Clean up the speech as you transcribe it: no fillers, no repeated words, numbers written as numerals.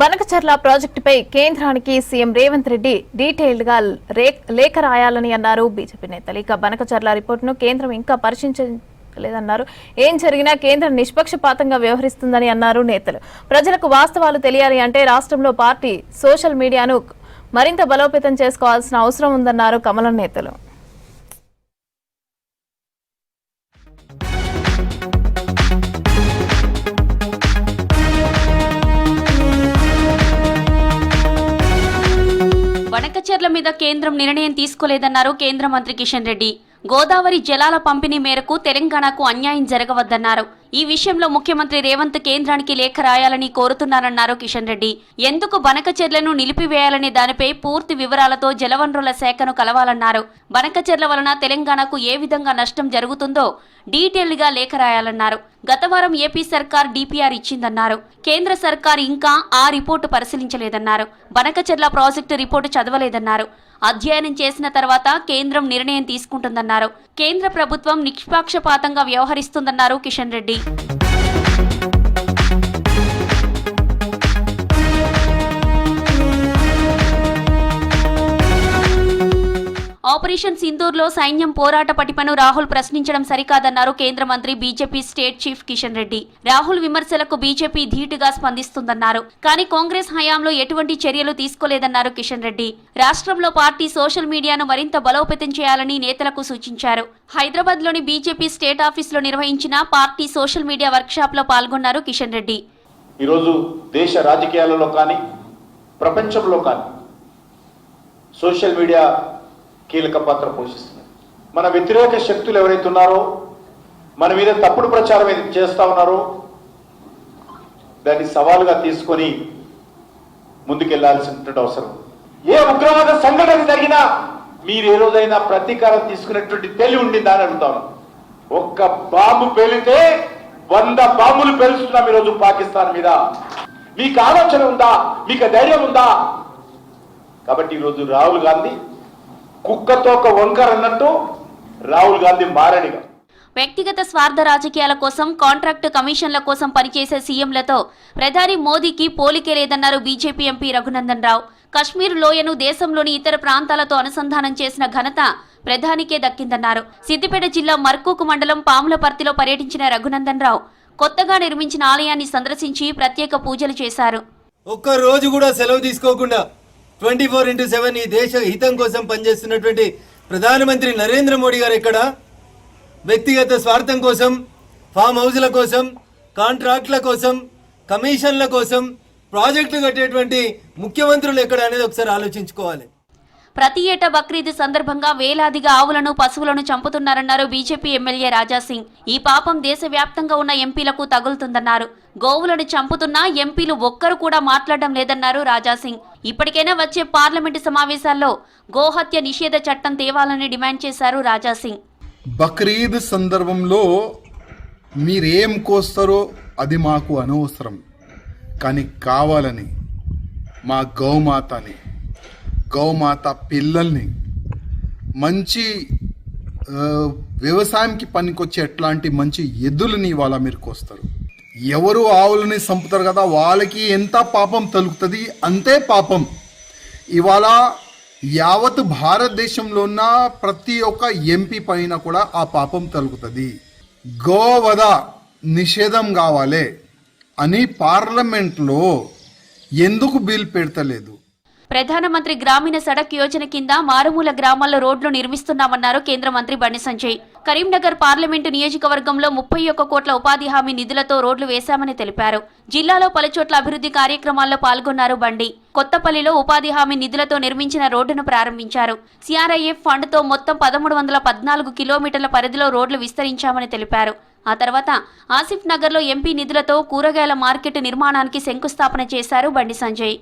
బనకచర్ల ప్రాజెక్టుపై కేంద్రానికి CM Revanth Reddy detailed గా లేఖ రాయాలని అన్నారు బీజేపీ నేతలు. ఇక బనకచర్ల రిపోర్టును కేంద్రం ఇంకా పరిశీలించలేదన్నారు. ఏం జరిగినా కేంద్రం నిష్పక్షపాతంగా వ్యవహరిస్తుందని అన్నారు నేతలు. ప్రజలకు వాస్తవాలు తెలియాలి అంటే రాష్ట్రంలో పార్టీ సోషల్ మీడియాను మరింత బలోపేతం చేసుకోవాల్సిన అవసరం ఉందన్నారు కమలం నేతలు. బనకచెర్ల మీద కేంద్రం నిర్ణయం తీసుకోలేదన్నారు కేంద్ర మంత్రి కిషన్ రెడ్డి. గోదావరి జలాల పంపిణీ మేరకు తెలంగాణకు అన్యాయం జరగవద్దన్నారు. ఈ విషయంలో ముఖ్యమంత్రి రేవంత్ కేంద్రానికి లేఖ రాయాలని కోరుతున్నారన్నారు కిషన్ రెడ్డి. ఎందుకు బనకచెర్లను నిలిపివేయాలనే దానిపై పూర్తి వివరాలతో జలవనరుల శాఖను కలవాలన్నారు. బనకచెర్ల వలన తెలంగాణకు ఏ విధంగా నష్టం జరుగుతుందో డీటెయిల్డ్ గా లేఖ రాయాలన్నారు. గత వారం ఏపీ సర్కార్ డిపిఆర్ ఇచ్చిందన్నారు. కేంద్ర సర్కార్ ఇంకా ఆ రిపోర్టు పరిశీలించలేదన్నారు. బనకచెర్ల ప్రాజెక్టు రిపోర్టు చదవలేదన్నారు. అధ్యయనం చేసిన తర్వాత కేంద్రం నిర్ణయం తీసుకుంటుందన్నారు. కేంద్ర ప్రభుత్వం నిష్పక్షపాతంగా వ్యవహరిస్తుందన్నారు కిషన్ రెడ్డి. ఆపరేషన్ సింధూర్లో సైన్యం పోరాట పటిమను రాహుల్ ప్రశ్నించడం సరికాదన్నారు కేంద్ర మంత్రి BJP state chief Kishan Reddy. Rahul విమర్శలకు బీజేపీ ధీటుగా స్పందిస్తుందన్నారు. కానీ కాంగ్రెస్ హయాంలో ఎటువంటి చర్యలు తీసుకోలేదన్నారు కిషన్ రెడ్డి. రాష్ట్రంలో పార్టీ సోషల్ మీడియాను మరింత బలోపేతం చేయాలని నేతలకు సూచించారు. హైదరాబాద్ లోని బీజేపీ స్టేట్ ఆఫీసులో నిర్వహించిన party social media work shop లో పాల్గొన్నారు కిషన్ రెడ్డి. ఈరోజు దేశ రాజకీయాలలో కానీ ప్రపంచంలో కానీ సోషల్ మీడియా కీలక పాత్ర పోషిస్తుంది. మన వ్యతిరేక శక్తులు ఎవరైతే ఉన్నారో, మన మీద తప్పుడు ప్రచారం చేస్తా ఉన్నారో దాన్ని సవాలుగా తీసుకొని ముందుకెళ్లాల్సినటువంటి అవసరం. ఏ ఉగ్రవాద సంఘటన జరిగినా మీరు ఏ రోజైనా ప్రతీకారం తీసుకునేటువంటి తెలివి ఉండిందా అని అడుగుతాను. ఒక్క బాంబు పేలితే 100 బాంబులు పేలుస్తున్నాం ఈరోజు పాకిస్తాన్ మీద. మీకు ఆలోచన ఉందా? మీకు ధైర్యం ఉందా? కాబట్టి ఈరోజు రాహుల్ గాంధీ కుక్కతో ఒక వంకర అన్నట్టు రాహుల్ గాంధీ మారడిగా వ్యక్తిగత స్వార్థ రాజకీయాల కోసం, కాంట్రాక్టు కమిషన్ల కోసం పనిచేసే సీఎంలతో ప్రధాని మోదీకి పోలికే లేదన్నారు బీజేపీ ఎంపీ రఘునందన్ రావు. కశ్మీర్ లోయను దేశంలోని ఇతర ప్రాంతాలతో అనుసంధానం చేసిన ఘనత ప్రధానికే దక్కిందన్నారు. సిద్దిపేట జిల్లా మర్కూకు మండలం పాములపర్తిలో పర్యటించిన రఘునందన్ రావు కొత్తగా నిర్మించిన ఆలయాన్ని సందర్శించి ప్రత్యేక పూజలు చేశారు. ఒక్క రోజు కూడా సెలవు తీసుకోకుండా 24/7 ఈ దేశ హితం కోసం పనిచేస్తున్నటువంటి ప్రధానమంత్రి నరేంద్ర మోడీ గారు ఇక్కడ వ్యక్తిగత స్వార్థం కోసం, ఫామ్ హౌస్ల కోసం, కాంట్రాక్ట్ల కోసం, కమిషన్ల కోసం ప్రాజెక్టులు కట్టేటువంటి ముఖ్యమంత్రులు ఎక్కడ అనేది ఒకసారి ఆలోచించుకోవాలి. ప్రతి ఏటా బక్రీద్ సందర్భంగా వేలాదిగా ఆవులను, పశువులను చంపుతున్నారన్నారు బీజేపీ ఎమ్మెల్యే రాజాసింగ్. ఈ పాపం దేశవ్యాప్తంగా ఉన్న ఎంపీలకు తగులుతుందన్నారు. గోవులను చంపుతున్నా ఎంపీలు ఒక్కరు కూడా మాట్లాడడం లేదన్నారు రాజాసింగ్. ఇప్పటికైనా వచ్చే పార్లమెంటు సమావేశాల్లో గోహత్య నిషేధ చట్టం తేవాలని డిమాండ్ చేశారు రాజాసింగ్. బక్రీద్ సందర్భంలో మీరేం కోస్తారో అది మాకు అనవసరం, కానీ కావాలని మా గౌమాత పిల్లల్ని మంచి వ్యవసాయంకి పనికొచ్చే ఎట్లాంటి మంచి ఎద్దులని ఇవాళ మీరు కోస్తారు. ఎవరు ఆవులని చంపుతారు కదా, వాళ్ళకి ఎంత పాపం తలుగుతుంది అంతే పాపం. ఇవాళ యావత్ భారతదేశంలో ఉన్న ప్రతి ఒక్క ఎంపీ పైన కూడా ఆ పాపం తలుగుతుంది. గోవధ నిషేధం కావాలి అని పార్లమెంట్లో ఎందుకు బిల్ పెడతలేదు? ప్రధానమంత్రి గ్రామీణ సడక్ యోజన కింద మారుమూల గ్రామాల్లో రోడ్లు నిర్మిస్తున్నామన్నారు కేంద్ర మంత్రి బండి సంజయ్. కరీంనగర్ పార్లమెంటు నియోజకవర్గంలో 31 కోట్ల ఉపాధి హామీ నిధులతో రోడ్లు వేశామని తెలిపారు. జిల్లాలో పలుచోట్ల అభివృద్ధి కార్యక్రమాల్లో పాల్గొన్నారు బండి. కొత్తపల్లిలో ఉపాధి హామీ నిధులతో నిర్మించిన రోడ్డును ప్రారంభించారు. సిఆర్ఐఎఫ్ ఫండ్తో మొత్తం 1314 కిలోమీటర్ల పరిధిలో రోడ్లు విస్తరించామని తెలిపారు. ఆ తర్వాత ఆసిఫ్ నగర్లో ఎంపీ నిధులతో కూరగాయల మార్కెట్ నిర్మాణానికి శంకుస్థాపన చేశారు బండి సంజయ్.